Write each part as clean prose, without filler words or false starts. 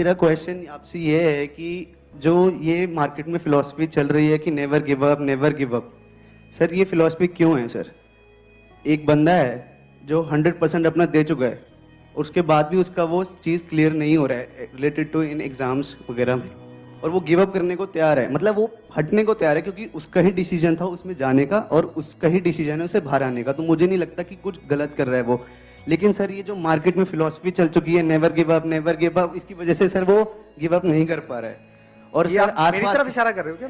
मेरा क्वेश्चन आपसे ये है कि जो ये मार्केट में फिलॉसफी चल रही है कि नेवर गिव अप, सर ये फिलॉसफी क्यों है सर? एक बंदा है जो 100% अपना दे चुका है, उसके बाद भी उसका वो चीज़ क्लियर नहीं हो रहा है रिलेटेड टू इन एग्जाम्स वगैरह में, और वो गिव अप करने को तैयार है, मतलब वो हटने को तैयार है क्योंकि उसका ही डिसीजन था उसमें जाने का और उसका ही डिसीजन है उसे बाहर आने का। तो मुझे नहीं लगता कि कुछ गलत कर रहा है वो। लेकिन सर ये जो मार्केट में फिलॉसफी चल चुकी है नेवर गिव अप, इसकी वजह से सर वो गिव अप नहीं कर पा रहा है। और ये सर आप मेरी आसपास तरफ इशारा कर रहे हो क्या?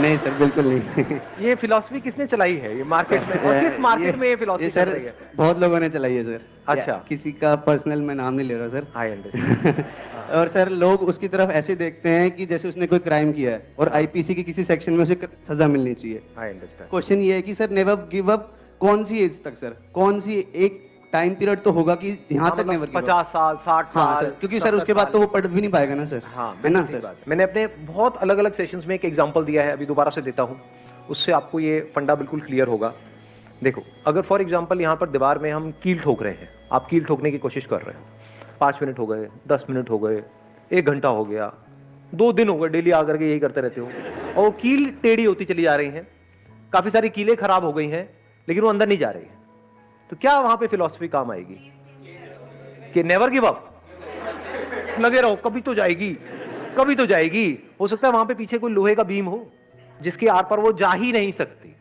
नहीं सर, बिल्कुल नहीं। ये फिलॉसफी किसने चलाई है ये मार्केट में, और किस मार्केट में ये फिलॉसफी चल सर रही है? बहुत लोगों ने चलाई है सर। अच्छा। किसी का पर्सनल मैं नाम नहीं ले रहा सर। I understand. और सर लोग उसकी तरफ ऐसे देखते हैं कि जैसे उसने कोई क्राइम किया है और आईपीसी के किसी सेक्शन में उसे सजा मिलनी चाहिए। I understand. क्वेश्चन ये है कि सर नेवर गिव अप कौन सी एज तक सर, कौन सी एक टाइम पीरियड तो होगा कि यहाँ तक नेवर गिव अप? 50 साल 60 हाँ साल सर, क्योंकि सर उसके बाद तो वो पढ़ भी नहीं पाएगा ना सर। हाँ है ना सर? सर? मैंने अपने बहुत अलग अलग सेशंस में एक एग्जांपल दिया है, अभी दोबारा से देता हूँ, उससे आपको ये फंडा बिल्कुल क्लियर होगा। देखो, अगर फॉर एग्जांपल यहाँ पर दीवार में हम कील ठोक रहे हैं, आप कील ठोकने की कोशिश कर रहे हो, 5 मिनट हो गए, 10 मिनट हो गए, 1 घंटा हो गया, 2 दिन हो गए, डेली आकर के यही करते रहते हो, और वो कील टेढ़ी होती चली जा रही हैं, काफी सारी कीलें खराब हो गई हैं, लेकिन वो अंदर नहीं जा रही है। तो क्या वहां पे फिलॉसफी काम आएगी कि नेवर गिव अप, लगे रहो, कभी तो जाएगी, कभी तो जाएगी। हो सकता है वहां पे पीछे कोई लोहे का बीम हो जिसके आर पर वो जा ही नहीं सकती,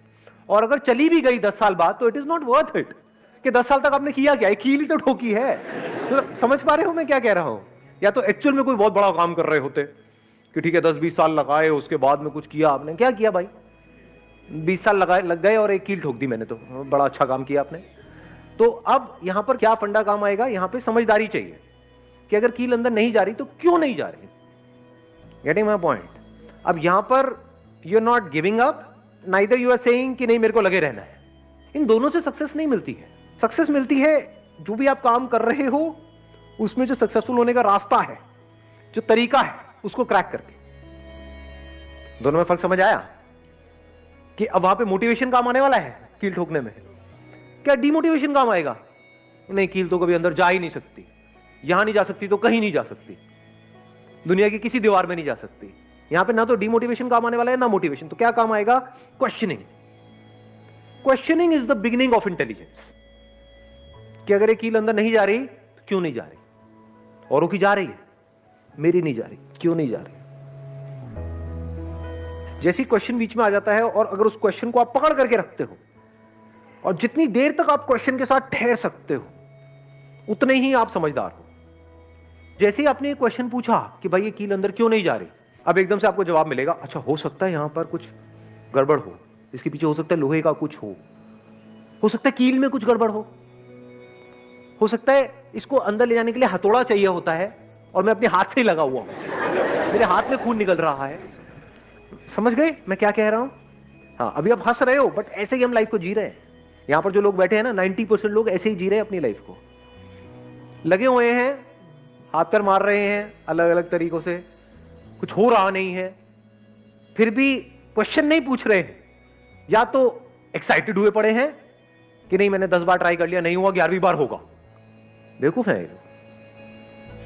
और अगर चली भी गई 10 साल बाद तो it is not worth it कि 10 साल तक आपने किया क्या है, कील ही तो ठोकी है। तो समझ पा रहे हो मैं क्या कह रहा हूं? या तो एक्चुअल में कोई बहुत बड़ा काम कर रहे होते कि ठीक है 10-20 साल लगाए, उसके बाद में कुछ किया, आपने क्या किया भाई? 20 साल लग गए और एक कील ठोक दी मैंने, तो बड़ा अच्छा काम किया आपने। तो अब यहां पर क्या फंडा काम आएगा? यहां पे समझदारी चाहिए कि अगर कील अंदर नहीं जा रही तो क्यों नहीं जा रही। Getting my point? अब यहां पर you are not giving up, neither you are saying कि नहीं मेरे को लगे रहना है। इन दोनों से सक्सेस नहीं मिलती है। सक्सेस मिलती है जो भी आप काम कर रहे हो उसमें जो सक्सेसफुल होने का रास्ता है, जो तरीका है, उसको क्रैक करके। दोनों में फर्क समझ आया? कि अब वहां पे मोटिवेशन काम आने वाला है कील ठोकने में, क्या डिमोटिवेशन काम आएगा? नहीं, कील तो कभी अंदर जा ही नहीं सकती, यहां नहीं जा सकती तो कहीं नहीं जा सकती, दुनिया की किसी दीवार में नहीं जा सकती। यहां पे ना तो डिमोटिवेशन काम आने वाला है ना मोटिवेशन, तो क्या काम आएगा? Questioning. Questioning is the beginning of intelligence. कि अगर ये कील अंदर नहीं जा रही तो क्यों नहीं जा रही? औरों की जा रही है, मेरी नहीं जा रही, क्यों नहीं जा रही? जैसी क्वेश्चन बीच में आ जाता है और अगर उस क्वेश्चन को आप पकड़ करके रखते हो और जितनी देर तक आप क्वेश्चन के साथ ठहर सकते हो उतने ही आप समझदार हो। जैसे ही आपने ये क्वेश्चन पूछा कि भाई ये कील अंदर क्यों नहीं जा रही, अब एकदम से आपको जवाब मिलेगा, अच्छा हो सकता है यहां पर कुछ गड़बड़ हो, इसके पीछे हो सकता है लोहे का कुछ हो सकता है कील में कुछ गड़बड़ हो सकता है इसको अंदर ले जाने के लिए हथौड़ा चाहिए होता है और मैं अपने हाथ से ही लगा हुआ हूं, मेरे हाथ में खून निकल रहा है। समझ गए मैं क्या कह रहा हूं? हाँ, अभी आप हंस रहे हो, बट ऐसे ही हम लाइफ को जी रहे हैं। यहां पर जो लोग बैठे हैं ना, 90% लोग ऐसे ही जी रहे हैं अपनी लाइफ को, लगे हुए हैं, हाथ पैर मार रहे हैं अलग अलग तरीकों से, कुछ हो रहा नहीं है, फिर भी क्वेश्चन नहीं पूछ रहे हैं। या तो एक्साइटेड हुए पड़े हैं कि नहीं मैंने 10 बार ट्राई कर लिया, नहीं हुआ, 11वीं बार होगा। बेवकूफ है,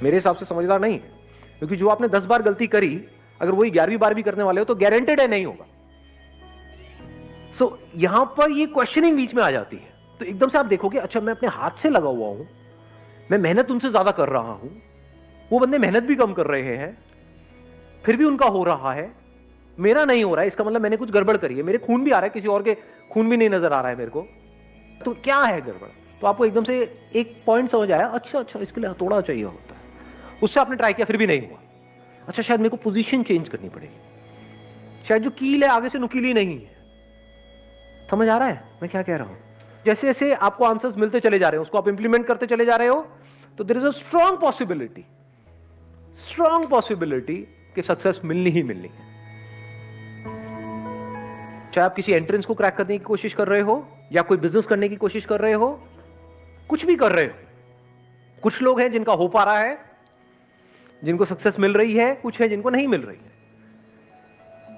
मेरे हिसाब से समझदार नहीं है, क्योंकि जो आपने 10 बार गलती करी, अगर वही 11वीं बार भी करने वाले हो तो गारंटेड है नहीं होगा। सो यहां पर ये क्वेश्चनिंग बीच में आ जाती है, तो एकदम से आप देखोगे अच्छा मैं अपने हाथ से लगा हुआ हूं, मैं मेहनत उनसे ज्यादा कर रहा हूं, वो बंदे मेहनत भी कम कर रहे हैं, फिर भी उनका हो रहा है, मेरा नहीं हो रहा है, इसका मतलब मैंने कुछ गड़बड़ करी है, मेरे खून भी आ रहा है, किसी और के खून भी नहीं नजर आ रहा है मेरे को, तो क्या है गड़बड़? तो आपको एकदम से एक पॉइंट समझ आया, अच्छा इसके लिए हथौड़ा चाहिए होता है। उससे आपने ट्राई किया, फिर भी नहीं हुआ, अच्छा शायद मेरे को पोजीशन चेंज करनी पड़ेगी, शायद जो कील है आगे से नुकीली नहीं है। समझ आ रहा है मैं क्या कह रहा हूं? जैसे जैसे आपको आंसर्स मिलते चले जा रहे हैं, उसको आप इंप्लीमेंट करते चले जा रहे हो, तो there is a strong possibility कि सक्सेस मिलनी ही मिलनी है। चाहे आप किसी एंट्रेंस को क्रैक करने की कोशिश कर रहे हो या कोई बिजनेस करने की कोशिश कर रहे हो, कुछ भी कर रहे हो। कुछ लोग हैं जिनका हो पा रहा है, जिनको सक्सेस मिल रही है, कुछ है जिनको नहीं मिल रही है।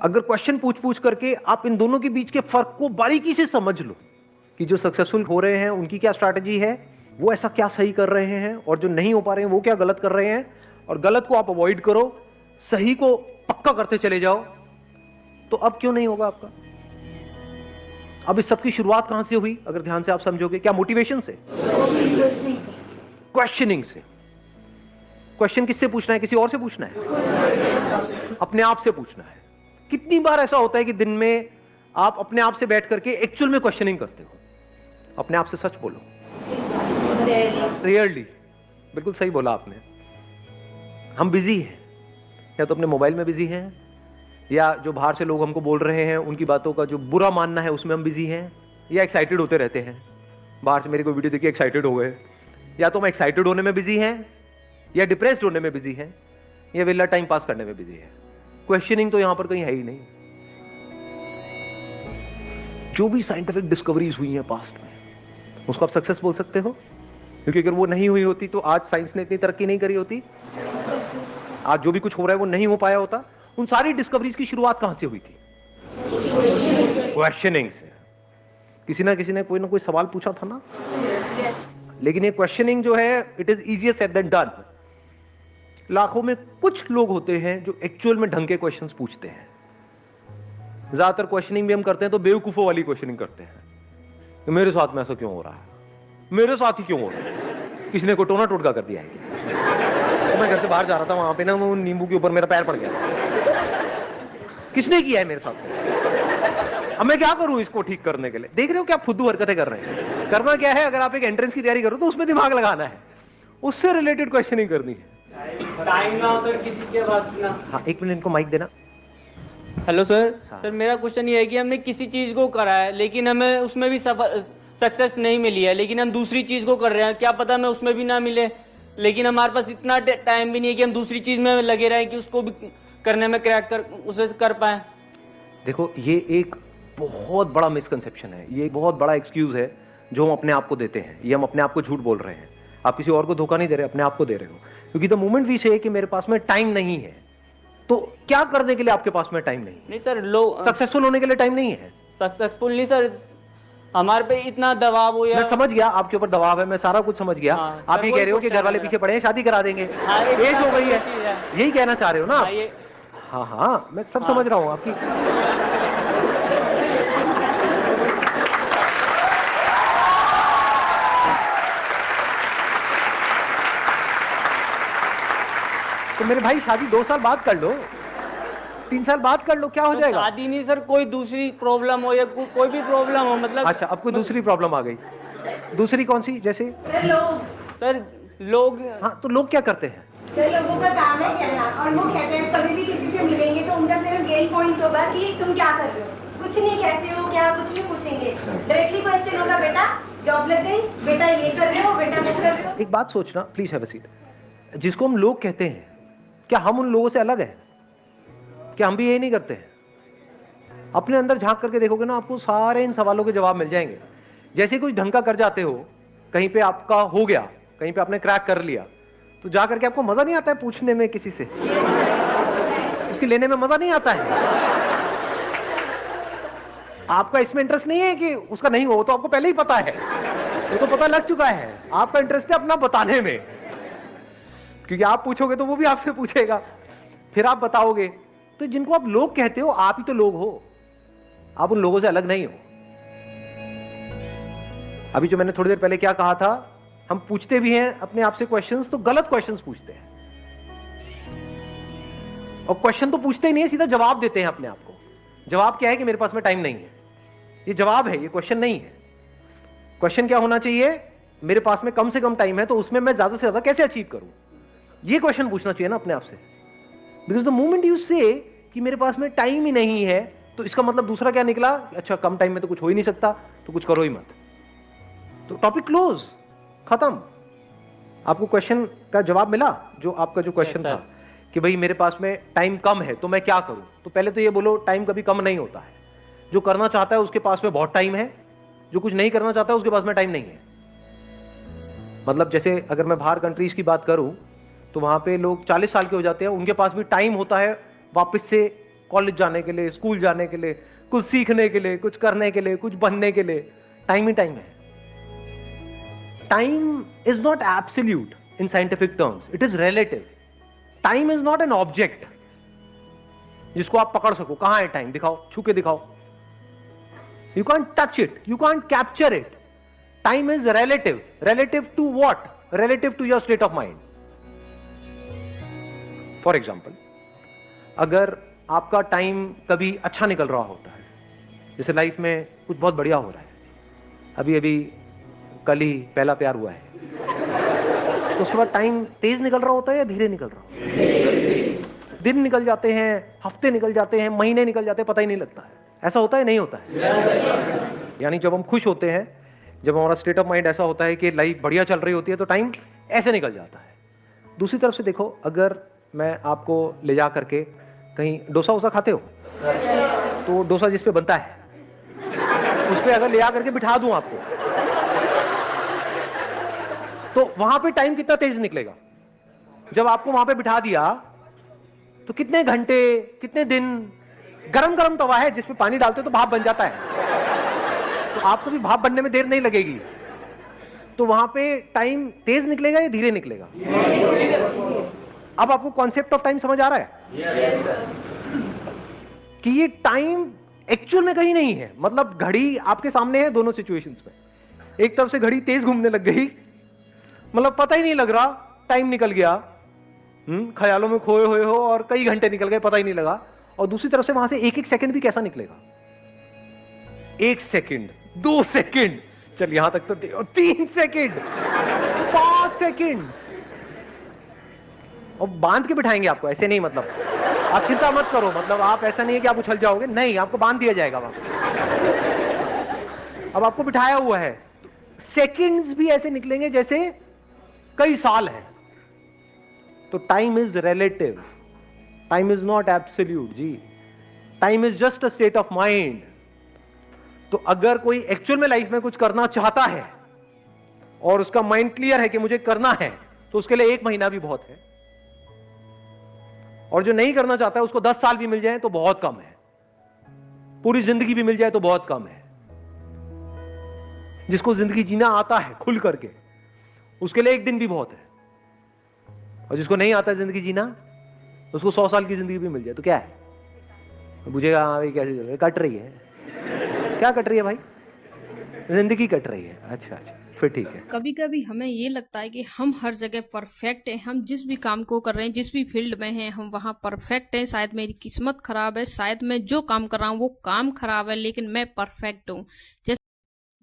अगर क्वेश्चन पूछ करके आप इन दोनों के बीच के फर्क को बारीकी से समझ लो कि जो सक्सेसफुल हो रहे हैं उनकी क्या स्ट्रैटेजी है, वो ऐसा क्या सही कर रहे हैं, और जो नहीं हो पा रहे हैं वो क्या गलत कर रहे हैं, और गलत को आप अवॉइड करो, सही को पक्का करते चले जाओ, तो अब क्यों नहीं होगा आपका? अब इस सब की शुरुआत कहां से हुई अगर ध्यान से आप समझोगे? क्या मोटिवेशन से? क्वेश्चनिंग से। क्वेश्चन किससे पूछना है? किसी और से पूछना है? अपने आप से पूछना है। कितनी बार ऐसा होता है कि दिन में आप अपने आप से बैठ करके एक्चुअल में क्वेश्चनिंग करते हो? अपने आप से सच बोलो। रेयरली। बिल्कुल सही बोला आपने। हम बिजी हैं, या तो अपने मोबाइल में बिजी हैं, या जो बाहर से लोग हमको बोल रहे हैं उनकी बातों का जो बुरा मानना है उसमें हम बिजी हैं, या एक्साइटेड होते रहते हैं। बाहर से मेरी कोई वीडियो देखी, एक्साइटेड हो गए, या तो हम एक्साइटेड होने में बिजी हैं, या डिप्रेस्ड होने में बिजी हैं, या वेला टाइम पास करने में बिजी है। क्वेश्चनिंग तो यहां पर कहीं है ही नहीं। जो भी साइंटिफिक डिस्कवरीज हुई हैं पास्ट में, उसको आप सक्सेस बोल सकते हो? क्योंकि अगर वो नहीं हुई होती तो आज साइंस ने इतनी तरक्की नहीं करी होती, आज जो भी कुछ हो रहा है वो नहीं हो पाया होता। उन सारी डिस्कवरीज की शुरुआत कहां से हुई थी? क्वेश्चनिंग से। किसी ना कोई सवाल पूछा था ना। लेकिन ये क्वेश्चनिंग जो है, it is easier said than done. लाखों में कुछ लोग होते हैं जो एक्चुअल में ढंग के क्वेश्चंस पूछते हैं। ज्यादातर क्वेश्चनिंग भी हम करते हैं तो बेवकूफों वाली क्वेश्चनिंग करते हैं कि मेरे साथ में ऐसा क्यों हो रहा है, मेरे साथ ही क्यों हो रहा है, किसी ने को टोना टोटका कर दिया है क्या? तो मैं घर से बाहर जा रहा था, वहां पे ना वो नींबू के ऊपर मेरा पैर पड़ गया। किसने किया है मेरे साथ? अब मैं क्या करूं इसको ठीक करने के लिए? देख रहे हो क्या फुद्दू हरकतें कर रहे हैं? करना क्या है, अगर आप एक एंट्रेंस की तैयारी करो तो उसमें दिमाग लगाना है, उससे रिलेटेड क्वेश्चनिंग करनी है। टाइम ना हो सर किसी के पास ना। हाँ, एक मिनट इनको माइक देना। Hello sir. हाँ। सर मेरा क्वेश्चन ये है कि हमने किसी चीज़ को करा है लेकिन हमें उसमें भी सक्सेस नहीं मिली है, लेकिन हम दूसरी चीज़ को कर रहे हैं, क्या पता हमें उसमें भी ना मिले, लेकिन हमारे पास इतना टाइम भी नहीं है कि हम दूसरी चीज़ में लगे रहें कि उसको भी करने में क्रैक कर उसे कर पाएँ। देखो, ये एक बहुत बड़ा मिसकंसेप्शन है, ये एक बहुत बड़ा एक्सक्यूज है जो हम अपने आप को देते हैं। ये हम अपने आप को झूठ बोल रहे हैं। आप किसी और को धोखा नहीं दे रहे, अपने आप को दे रहे हो। क्योंकि द मोमेंट वी से कि मेरे पास में टाइम नहीं है, तो क्या करने के लिए आपके पास में टाइम नहीं? नहीं सर, लोग सक्सेसफुल होने के लिए टाइम नहीं है। सक्सेसफुल नहीं सर, हमारे पे इतना दबाव हो या मैं समझ गया आपके ऊपर दबाव है, मैं सारा कुछ समझ गया। हाँ, आप ये कह रहे हो कि घर वाले पीछे पड़े हैं, शादी करा देंगे, हाँ, एज हो गई है, चीज़ है। यही कहना चाह रहे हो ना आप? हाँ, हाँ, मैं सब समझ रहा हूँ आपकी। तो मेरे भाई शादी 2 साल बाद कर लो, 3 साल बाद कर लो, क्या हो तो जाएगा? शादी नहीं सर, कोई दूसरी प्रॉब्लम हो या कोई भी प्रॉब्लम हो, मतलब अच्छा, अब कोई दूसरी प्रॉब्लम आ गई। दूसरी कौन सी? जैसे सर लोग हाँ, तो लोग क्या करते हैं? सर लोगों का काम है कहना, और वो कहते हैं कभी भी किसी से मिलेंगे तो उनका सिर्फ यही पॉइंट होगा कि तुम क्या कर रहे हो, कुछ नहीं, कैसे हो, क्या, कुछ नहीं पूछेंगे। डायरेक्टली क्वेश्चन होगा, बेटा जॉब लग गई, बेटा ये कर रहे हो, बेटा वो कर रहे हो। एक बात सोचना, प्लीज हैव अ सीट। जिसको हम लोग कहते हैं, क्या हम उन लोगों से अलग हैं? क्या हम भी यही नहीं करते हैं? अपने अंदर झांक करके देखोगे ना, आपको सारे इन सवालों के जवाब मिल जाएंगे। जैसे कुछ ढंग का कर जाते हो, कहीं पे आपका हो गया, कहीं पे आपने क्रैक कर लिया, तो जा करके आपको मजा नहीं आता है पूछने में किसी से, उसकी लेने में मजा नहीं आता है। आपका इसमें इंटरेस्ट नहीं है कि उसका नहीं हो, तो आपको पहले ही पता है, वो तो पता लग चुका है। आपका इंटरेस्ट है अपना बताने में, क्योंकि आप पूछोगे तो वो भी आपसे पूछेगा, फिर आप बताओगे। तो जिनको आप लोग कहते हो, आप ही तो लोग हो, आप उन लोगों से अलग नहीं हो। अभी जो मैंने थोड़ी देर पहले क्या कहा था, हम पूछते भी हैं अपने आप से क्वेश्चंस, तो गलत क्वेश्चंस पूछते हैं, और क्वेश्चन तो पूछते ही नहीं है, सीधा जवाब देते हैं अपने आप को। जवाब क्या है कि मेरे पास में टाइम नहीं है। ये जवाब है, ये क्वेश्चन नहीं है। क्वेश्चन क्या होना चाहिए? मेरे पास में कम से कम टाइम है, तो उसमें मैं ज्यादा से ज्यादा कैसे अचीव करूं, ये क्वेश्चन पूछना चाहिए ना अपने आप से। बिकॉज द मोमेंट यू से कि मेरे पास में टाइम ही नहीं है, तो इसका मतलब दूसरा क्या निकला? अच्छा, कम टाइम में तो कुछ हो ही नहीं सकता, तो कुछ करो ही मत, तो टॉपिक क्लोज, खत्म। आपको क्वेश्चन का जवाब मिला? जो आपका जो क्वेश्चन था कि भाई मेरे पास में टाइम कम है तो मैं क्या करूं, तो पहले तो ये बोलो, टाइम कभी कम नहीं होता है। जो करना चाहता है उसके पास में बहुत टाइम है, जो कुछ नहीं करना चाहता है उसके पास में टाइम नहीं है। मतलब जैसे अगर मैं बाहर कंट्रीज की बात करूं, तो वहां पे लोग 40 साल के हो जाते हैं, उनके पास भी टाइम होता है वापस से कॉलेज जाने के लिए, स्कूल जाने के लिए, कुछ सीखने के लिए, कुछ करने के लिए, कुछ बनने के लिए। टाइम ही टाइम है। Time is not absolute in scientific terms, it is relative. Time is not an object जिसको आप पकड़ सको। कहां है टाइम, दिखाओ, छू के दिखाओ। You can't touch it, you can't capture it. Time is relative. Relative to what? Relative to your state of mind. For example, अगर आपका टाइम कभी अच्छा निकल रहा होता है, जैसे लाइफ में कुछ बहुत बढ़िया हो रहा है, अभी अभी कल ही पहला प्यार हुआ है, तो उसके बाद टाइम तेज निकल रहा होता है या धीरे निकल रहा होता है? दिन निकल जाते हैं, हफ्ते निकल जाते हैं, महीने निकल जाते हैं, पता ही नहीं लगता है। ऐसा होता है, नहीं होता है? यानी जब हम खुश होते हैं, जब हमारा स्टेट ऑफ माइंड ऐसा होता है कि लाइफ बढ़िया चल रही होती है, तो टाइम ऐसे निकल जाता है। दूसरी तरफ से देखो, अगर मैं आपको ले जा करके कहीं डोसा वोसा खाते हो, तो डोसा जिस पे बनता है उस पे अगर ले जा करके बिठा दूं आपको, तो वहां पे टाइम कितना तेज निकलेगा? जब आपको वहां पे बिठा दिया तो कितने घंटे, कितने दिन, गरम गरम तवा है जिसपे पानी डालते हो तो भाप बन जाता है, तो आपको भी भाप बनने में देर नहीं लगेगी। तो वहां पे टाइम तेज निकलेगा या धीरे निकलेगा? अब आपको कॉन्सेप्ट ऑफ टाइम समझ आ रहा है? कि ये टाइम एक्चुअल में कहीं नहीं है। मतलब घड़ी आपके सामने है दोनों सिचुएशंस में। एक तरफ से घड़ी तेज घूमने लग गई, मतलब पता ही नहीं लग रहा, टाइम निकल गया, ख्यालों में खोए हुए हो और कई घंटे निकल गए, पता ही नहीं लगा। और दूसरी तरफ से वहां से एक एक सेकंड भी कैसा निकलेगा? 1 सेकंड, 2 सेकंड, चल यहां तक तो 3 सेकंड, 5 सेकंड, और बांध के बिठाएंगे आपको, ऐसे नहीं। मतलब आप चिंता मत करो, मतलब आप ऐसा नहीं है कि आप उछल जाओगे, नहीं, आपको बांध दिया जाएगा वहां। अब आपको बिठाया हुआ है, सेकंड्स भी ऐसे निकलेंगे जैसे कई साल है। तो time is relative, time is not absolute जी। Time is just a state of mind. तो अगर कोई एक्चुअल में लाइफ में कुछ करना चाहता है और उसका माइंड क्लियर है कि मुझे करना है, तो उसके लिए 1 महीना भी बहुत है। और जो नहीं करना चाहता है उसको 10 साल भी मिल जाए तो बहुत कम है, पूरी जिंदगी भी मिल जाए तो बहुत कम है। जिसको जिंदगी जीना आता है खुल करके, उसके लिए 1 दिन भी बहुत है। और जिसको नहीं आता जिंदगी जीना, उसको 100 साल की जिंदगी भी मिल जाए तो क्या है? बुझेगा हाँ भाई कैसे कट रही है, क्या कट रही है भाई? जिंदगी कट रही है। अच्छा अच्छा, फिर ठीक है। कभी कभी हमें ये लगता है कि हम हर जगह परफेक्ट हैं, हम जिस भी काम को कर रहे हैं, जिस भी फील्ड में हैं, हम वहाँ परफेक्ट हैं। शायद मेरी किस्मत खराब है, शायद मैं जो काम कर रहा हूँ वो काम खराब है, लेकिन मैं परफेक्ट हूँ।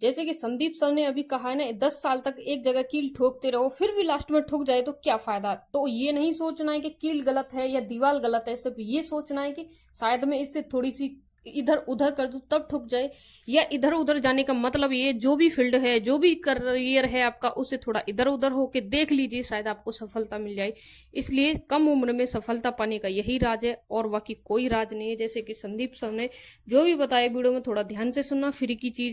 जैसे कि संदीप सर ने अभी कहा है ना, 10 साल तक एक जगह कील ठोकते रहो, फिर भी लास्ट में ठोक जाए तो क्या फायदा? तो ये नहीं सोचना है कि कील गलत है या दीवार गलत है, सिर्फ ये सोचना है कि शायद मैं इससे थोड़ी सी इधर उधर कर दूं तब ठुक जाए। या इधर उधर जाने का मतलब ये, जो भी फील्ड है, जो भी करियर है आपका, उससे थोड़ा इधर उधर होके देख लीजिए, शायद आपको सफलता मिल जाए। इसलिए कम उम्र में सफलता पाने का यही राज है, और बाकी कोई राज नहीं है। जैसे कि संदीप सर ने जो भी बताया वीडियो में, थोड़ा ध्यान से सुनना, फ्री की चीज